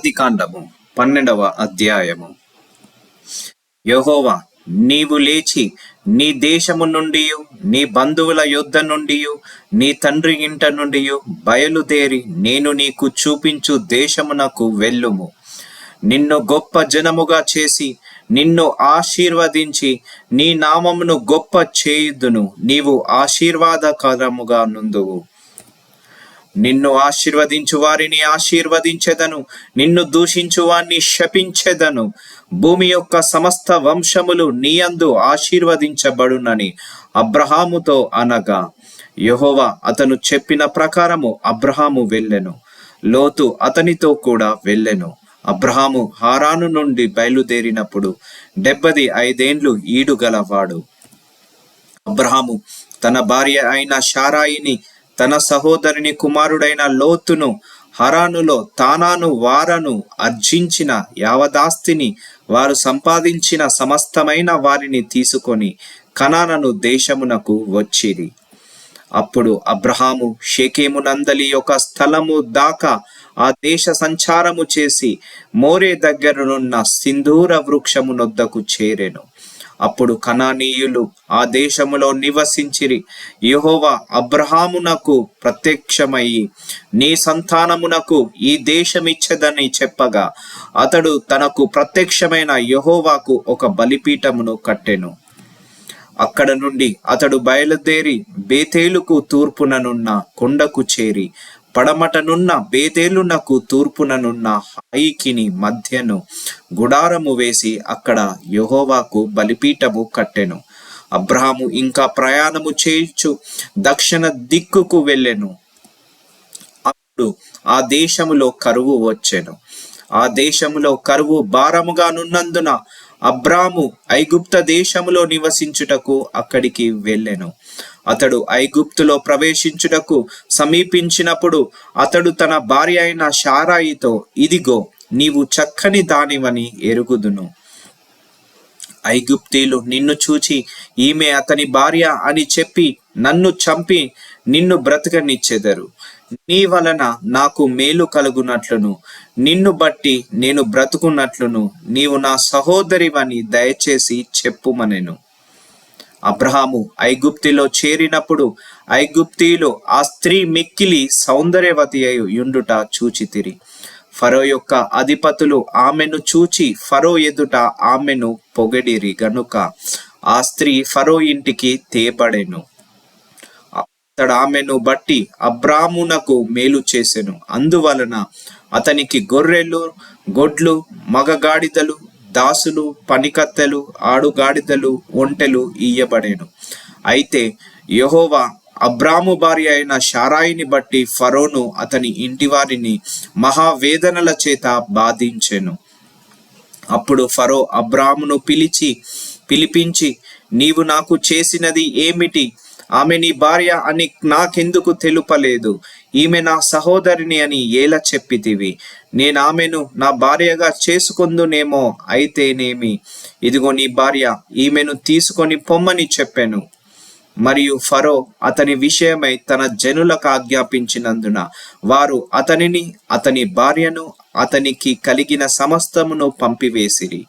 ఆదికాండము 12వ అధ్యాయము. యెహోవా, నీవు లేచి నీ దేశము నుండి, నీ బంధువుల యొద్ద నుండి, నీ తండ్రి ఇంట నుండి బయలుదేరి నేను నీకు చూపించు దేశమునకు వెళ్ళుము. నిన్ను గొప్ప జనముగా చేసి నిన్ను ఆశీర్వదించి నీ నామమును గొప్ప చేయుదును. నీవు ఆశీర్వాదకరముగా నుందువు. నిన్ను ఆశీర్వదించు వారిని ఆశీర్వదించెదను, నిన్ను దూషించు వారిని శపించెదను. భూమి యొక్క సమస్త వంశములు నీయందు ఆశీర్వదించబడునని అబ్రహాముతో అనగా, యెహోవా అతను చెప్పిన ప్రకారము అబ్రహాము వెళ్ళెను. లోతు అతనితో కూడా వెళ్ళెను. అబ్రహాము హారాను నుండి బయలుదేరినప్పుడు 75 ఏండ్లు ఈడుగలవాడు. అబ్రహాము తన భార్య అయిన శారాయిని, తన సహోదరుని కుమారుడైన లోతును, హరానులో తానాను వారను అర్జించిన యావదాస్తిని, వారు సంపాదించిన సమస్తమైన వారిని తీసుకొని కనాను దేశమునకు వచ్చిరి. అప్పుడు అబ్రహాము షేకెమునందలి ఒక స్థలము దాకా ఆ దేశ సంచారము చేసి మోరే దగ్గరనున్న సింధూర వృక్షము నొద్దకు చేరెను. అప్పుడు కనానీయులు ఆ దేశములో నివసించిరి. యెహోవా అబ్రహామునకు ప్రత్యక్షమయ్యి, నీ సంతానమునకు ఈ దేశమిచ్చెదని చెప్పగా, అతడు తనకు ప్రత్యక్షమైన యెహోవాకు ఒక బలిపీఠమును కట్టెను. అక్కడ నుండి అతడు బయలుదేరి బేతేలుకు తూర్పుననున్న కొండకు చేరి, పడమటనున్న బేతేలునకు తూర్పుననున్న హాయికిని మధ్యను గుడారము వేసి అక్కడ యెహోవాకు బలిపీఠము కట్టెను. అబ్రహాము ఇంకా ప్రయాణము చేయుచు దక్షిణ దిక్కుకు వెళ్ళెను. అప్పుడు ఆ దేశములో కరువు వచ్చెను. ఆ దేశములో కరువు భారముగానున్నందున అబ్రాము ఐగుప్త దేశములో నివసించుటకు అక్కడికి వెళ్ళెను. అతడు ఐగుప్తులో ప్రవేశించుటకు సమీపించినప్పుడు అతడు తన భార్య అయిన శారాయితో, ఇదిగో, నీవు చక్కని దానివని ఎరుగుదును. ఐగుప్తీలు నిన్ను చూచి ఈమె అతని భార్య అని చెప్పి నన్ను చంపి నిన్ను బ్రతకనిచ్చెదరు. నీ వలన నాకు మేలు కలుగునట్లును నిన్ను బట్టి నేను బ్రతుకున్నట్లును నీవు నా సహోదరివని దయచేసి చెప్పుమనెను. అబ్రహాము ఐగుప్తిలో చేరినప్పుడు ఐగుప్తీలు ఆ స్త్రీ మిక్కిలి సౌందర్యవతి అయి యుండుట చూచితిరి. ఫరో యొక్క అధిపతులు ఆమెను చూచి ఫరో ఎదుట ఆమెను పొగడిరి గనుక ఆ స్త్రీ ఫరో ఇంటికి తేబడెను. అతడు ఆమెను బట్టి అబ్రామునకు మేలు చేసెను. అందువలన అతనికి గొర్రెలు, గొడ్లు, మగగాడిదలు, దాసులు, పనికత్తెలు, ఆడుగాడిదలు, ఒంటెలు ఇయ్యబడెను. అయితే యెహోవా అబ్రాము భార్య అయిన శారాయిని బట్టి ఫరోను అతని ఇంటివారిని మహావేదనల చేత బాధించెను. అప్పుడు ఫరో అబ్రామును పిలిపించి, నీవు నాకు చేసినది ఏమిటి? ఆమె నీ భార్య అని నాకెందుకు తెలుపలేదు? ఈమె నా సహోదరిని అని ఎలా చెప్పితివి? నేను ఆమెను నా భార్యగా చేసుకొందునేమో. అయితేనేమి, ఇదిగో నీ భార్య, ఈమెను తీసుకొని పొమ్మని చెప్పెను. మరియు ఫరో అతని విషయమై తన జనులకు ఆజ్ఞాపించినందున వారు అతనిని, అతని భార్యను, అతనికి కలిగిన సమస్తమును పంపివేసిరి.